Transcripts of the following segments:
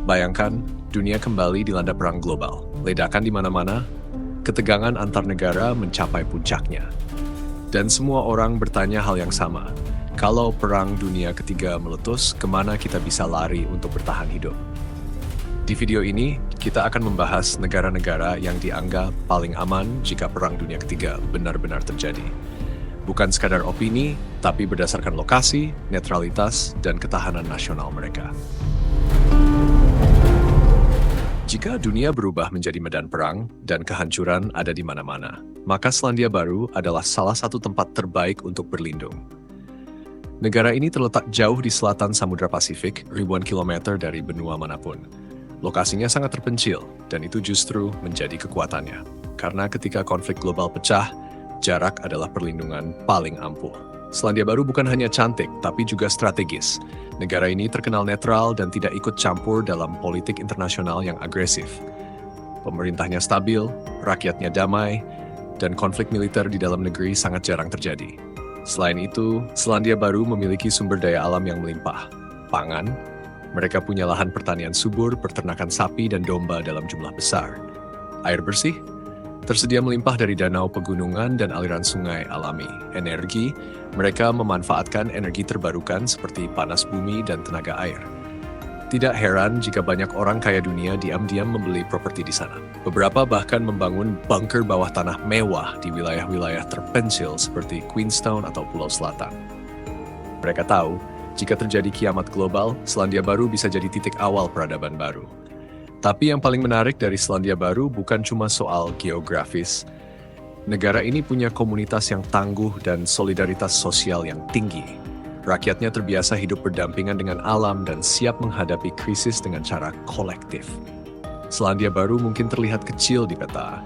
Bayangkan, dunia kembali dilanda perang global. Ledakan di mana-mana, ketegangan antar negara mencapai puncaknya. Dan semua orang bertanya hal yang sama. Kalau perang dunia ketiga meletus, kemana kita bisa lari untuk bertahan hidup? Di video ini, kita akan membahas negara-negara yang dianggap paling aman jika perang dunia ketiga benar-benar terjadi. Bukan sekadar opini, tapi berdasarkan lokasi, netralitas, dan ketahanan nasional mereka. Jika dunia berubah menjadi medan perang dan kehancuran ada di mana-mana, maka Selandia Baru adalah salah satu tempat terbaik untuk berlindung. Negara ini terletak jauh di selatan Samudra Pasifik, ribuan kilometer dari benua manapun. Lokasinya sangat terpencil, dan itu justru menjadi kekuatannya. Karena ketika konflik global pecah, jarak adalah perlindungan paling ampuh. Selandia Baru bukan hanya cantik, tapi juga strategis. Negara ini terkenal netral dan tidak ikut campur dalam politik internasional yang agresif. Pemerintahnya stabil, rakyatnya damai, dan konflik militer di dalam negeri sangat jarang terjadi. Selain itu, Selandia Baru memiliki sumber daya alam yang melimpah. Pangan, mereka punya lahan pertanian subur, peternakan sapi dan domba dalam jumlah besar. Air bersih, tersedia melimpah dari danau pegunungan dan aliran sungai alami. Energi, mereka memanfaatkan energi terbarukan seperti panas bumi dan tenaga air. Tidak heran jika banyak orang kaya dunia diam-diam membeli properti di sana. Beberapa bahkan membangun bunker bawah tanah mewah di wilayah-wilayah terpencil seperti Queenstown atau Pulau Selatan. Mereka tahu, jika terjadi kiamat global, Selandia Baru bisa jadi titik awal peradaban baru. Tapi yang paling menarik dari Selandia Baru bukan cuma soal geografis. Negara ini punya komunitas yang tangguh dan solidaritas sosial yang tinggi. Rakyatnya terbiasa hidup berdampingan dengan alam dan siap menghadapi krisis dengan cara kolektif. Selandia Baru mungkin terlihat kecil di peta,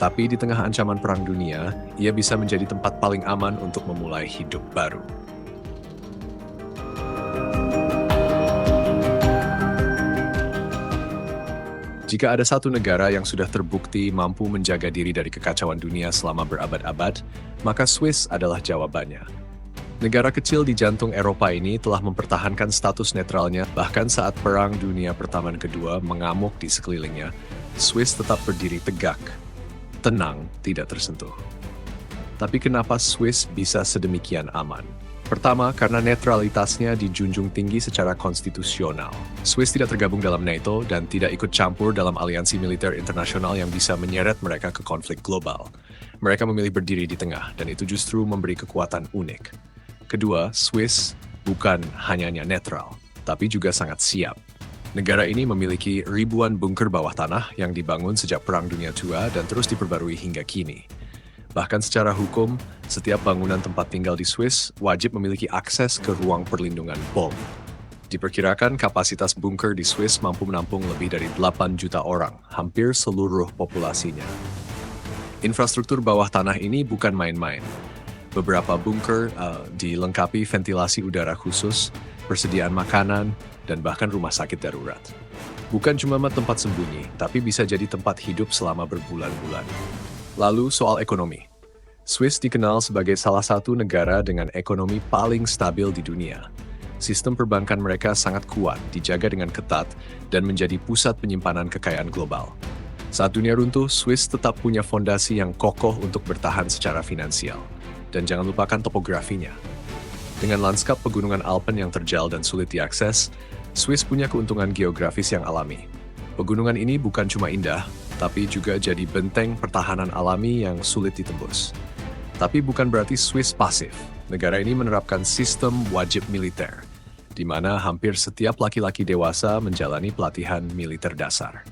tapi di tengah ancaman perang dunia, ia bisa menjadi tempat paling aman untuk memulai hidup baru. Jika ada satu negara yang sudah terbukti mampu menjaga diri dari kekacauan dunia selama berabad-abad, maka Swiss adalah jawabannya. Negara kecil di jantung Eropa ini telah mempertahankan status netralnya, bahkan saat Perang Dunia Pertama dan Kedua mengamuk di sekelilingnya, Swiss tetap berdiri tegak, tenang, tidak tersentuh. Tapi kenapa Swiss bisa sedemikian aman? Pertama, karena netralitasnya dijunjung tinggi secara konstitusional. Swiss tidak tergabung dalam NATO dan tidak ikut campur dalam aliansi militer internasional yang bisa menyeret mereka ke konflik global. Mereka memilih berdiri di tengah, dan itu justru memberi kekuatan unik. Kedua, Swiss bukan hanya netral, tapi juga sangat siap. Negara ini memiliki ribuan bunker bawah tanah yang dibangun sejak Perang Dunia II dan terus diperbarui hingga kini. Bahkan secara hukum, setiap bangunan tempat tinggal di Swiss wajib memiliki akses ke ruang perlindungan bom. Diperkirakan kapasitas bunker di Swiss mampu menampung lebih dari 8 juta orang, hampir seluruh populasinya. Infrastruktur bawah tanah ini bukan main-main. Beberapa bunker dilengkapi ventilasi udara khusus, persediaan makanan, dan bahkan rumah sakit darurat. Bukan cuma tempat sembunyi, tapi bisa jadi tempat hidup selama berbulan-bulan. Lalu soal ekonomi. Swiss dikenal sebagai salah satu negara dengan ekonomi paling stabil di dunia. Sistem perbankan mereka sangat kuat, dijaga dengan ketat, dan menjadi pusat penyimpanan kekayaan global. Saat dunia runtuh, Swiss tetap punya fondasi yang kokoh untuk bertahan secara finansial. Dan jangan lupakan topografinya. Dengan lanskap pegunungan Alpen yang terjal dan sulit diakses, Swiss punya keuntungan geografis yang alami. Pegunungan ini bukan cuma indah, tapi juga jadi benteng pertahanan alami yang sulit ditembus. Tapi bukan berarti Swiss pasif. Negara ini menerapkan sistem wajib militer, di mana hampir setiap laki-laki dewasa menjalani pelatihan militer dasar.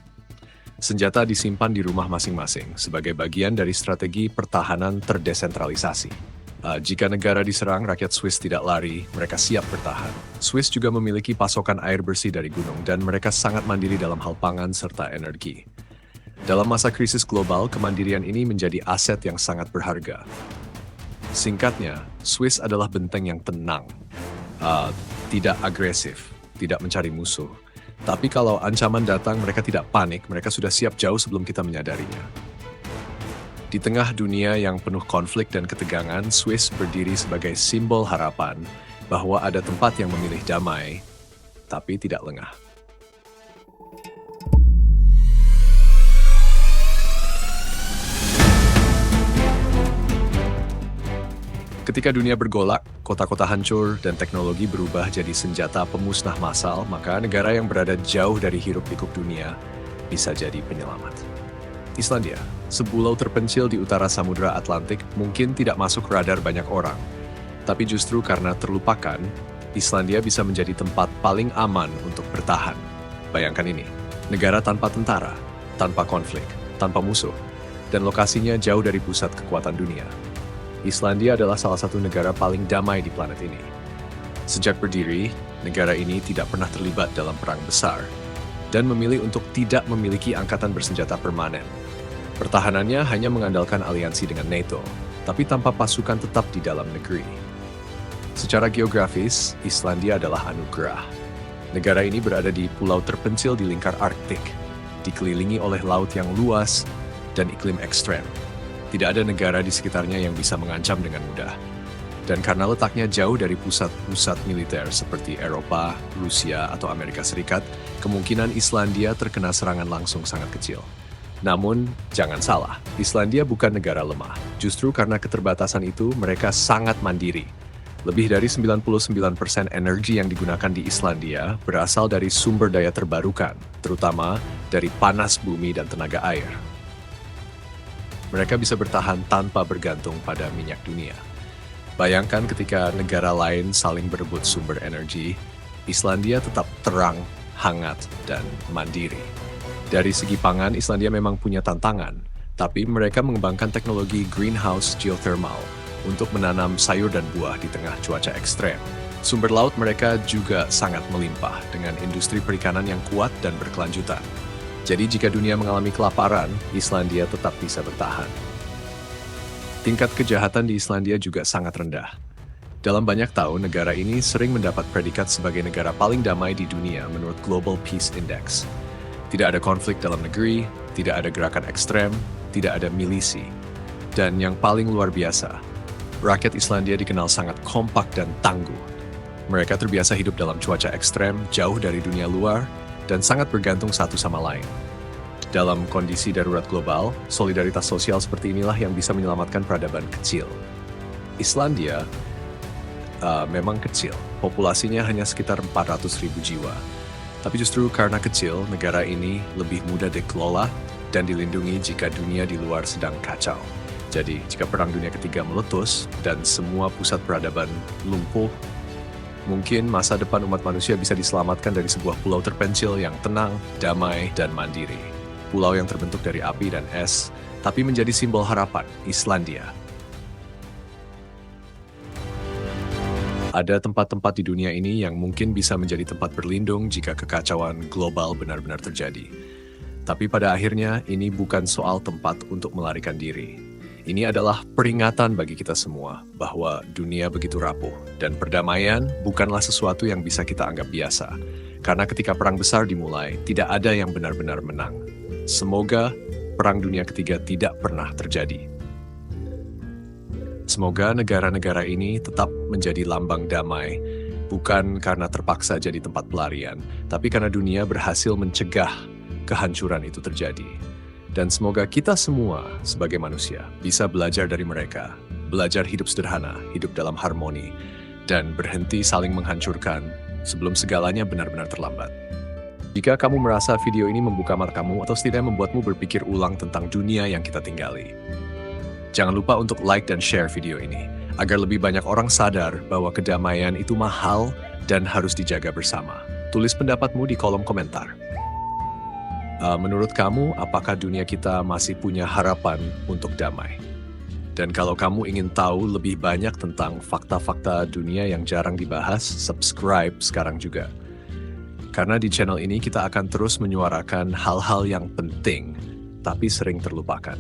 Senjata disimpan di rumah masing-masing sebagai bagian dari strategi pertahanan terdesentralisasi. Jika negara diserang, rakyat Swiss tidak lari, mereka siap bertahan. Swiss juga memiliki pasokan air bersih dari gunung, dan mereka sangat mandiri dalam hal pangan serta energi. Dalam masa krisis global, kemandirian ini menjadi aset yang sangat berharga. Singkatnya, Swiss adalah benteng yang tenang, tidak agresif, tidak mencari musuh. Tapi kalau ancaman datang, mereka tidak panik, mereka sudah siap jauh sebelum kita menyadarinya. Di tengah dunia yang penuh konflik dan ketegangan, Swiss berdiri sebagai simbol harapan bahwa ada tempat yang memilih damai, tapi tidak lengah. Ketika dunia bergolak, kota-kota hancur, dan teknologi berubah jadi senjata pemusnah massal, maka negara yang berada jauh dari hiruk-pikuk dunia bisa jadi penyelamat. Islandia, sepulau terpencil di utara Samudra Atlantik, mungkin tidak masuk radar banyak orang. Tapi justru karena terlupakan, Islandia bisa menjadi tempat paling aman untuk bertahan. Bayangkan ini, negara tanpa tentara, tanpa konflik, tanpa musuh, dan lokasinya jauh dari pusat kekuatan dunia. Islandia adalah salah satu negara paling damai di planet ini. Sejak berdiri, negara ini tidak pernah terlibat dalam perang besar dan memilih untuk tidak memiliki angkatan bersenjata permanen. Pertahanannya hanya mengandalkan aliansi dengan NATO, tapi tanpa pasukan tetap di dalam negeri. Secara geografis, Islandia adalah anugerah. Negara ini berada di pulau terpencil di lingkar Arktik, dikelilingi oleh laut yang luas dan iklim ekstrem. Tidak ada negara di sekitarnya yang bisa mengancam dengan mudah. Dan karena letaknya jauh dari pusat-pusat militer seperti Eropa, Rusia, atau Amerika Serikat, kemungkinan Islandia terkena serangan langsung sangat kecil. Namun, jangan salah, Islandia bukan negara lemah. Justru karena keterbatasan itu, mereka sangat mandiri. Lebih dari 99% energi yang digunakan di Islandia berasal dari sumber daya terbarukan, terutama dari panas bumi dan tenaga air. Mereka bisa bertahan tanpa bergantung pada minyak dunia. Bayangkan ketika negara lain saling berebut sumber energi, Islandia tetap terang, hangat, dan mandiri. Dari segi pangan, Islandia memang punya tantangan, tapi mereka mengembangkan teknologi greenhouse geothermal untuk menanam sayur dan buah di tengah cuaca ekstrem. Sumber laut mereka juga sangat melimpah dengan industri perikanan yang kuat dan berkelanjutan. Jadi jika dunia mengalami kelaparan, Islandia tetap bisa bertahan. Tingkat kejahatan di Islandia juga sangat rendah. Dalam banyak tahun, negara ini sering mendapat predikat sebagai negara paling damai di dunia menurut Global Peace Index. Tidak ada konflik dalam negeri, tidak ada gerakan ekstrem, tidak ada milisi. Dan yang paling luar biasa, rakyat Islandia dikenal sangat kompak dan tangguh. Mereka terbiasa hidup dalam cuaca ekstrem, jauh dari dunia luar, dan sangat bergantung satu sama lain. Dalam kondisi darurat global, solidaritas sosial seperti inilah yang bisa menyelamatkan peradaban kecil. Islandia memang kecil, populasinya hanya sekitar 400.000 jiwa. Tapi justru karena kecil, negara ini lebih mudah dikelola dan dilindungi jika dunia di luar sedang kacau. Jadi, jika Perang Dunia Ketiga meletus dan semua pusat peradaban lumpuh, mungkin masa depan umat manusia bisa diselamatkan dari sebuah pulau terpencil yang tenang, damai, dan mandiri. Pulau yang terbentuk dari api dan es, tapi menjadi simbol harapan, Islandia. Ada tempat-tempat di dunia ini yang mungkin bisa menjadi tempat berlindung jika kekacauan global benar-benar terjadi. Tapi pada akhirnya, ini bukan soal tempat untuk melarikan diri. Ini adalah peringatan bagi kita semua bahwa dunia begitu rapuh dan perdamaian bukanlah sesuatu yang bisa kita anggap biasa. Karena ketika perang besar dimulai, tidak ada yang benar-benar menang. Semoga Perang Dunia Ketiga tidak pernah terjadi. Semoga negara-negara ini tetap menjadi lambang damai, bukan karena terpaksa jadi tempat pelarian, tapi karena dunia berhasil mencegah kehancuran itu terjadi. Dan semoga kita semua sebagai manusia bisa belajar dari mereka, belajar hidup sederhana, hidup dalam harmoni, dan berhenti saling menghancurkan sebelum segalanya benar-benar terlambat. Jika kamu merasa video ini membuka matamu atau setidaknya membuatmu berpikir ulang tentang dunia yang kita tinggali, jangan lupa untuk like dan share video ini, agar lebih banyak orang sadar bahwa kedamaian itu mahal dan harus dijaga bersama. Tulis pendapatmu di kolom komentar. Menurut kamu, apakah dunia kita masih punya harapan untuk damai? Dan kalau kamu ingin tahu lebih banyak tentang fakta-fakta dunia yang jarang dibahas, subscribe sekarang juga. Karena di channel ini kita akan terus menyuarakan hal-hal yang penting, tapi sering terlupakan.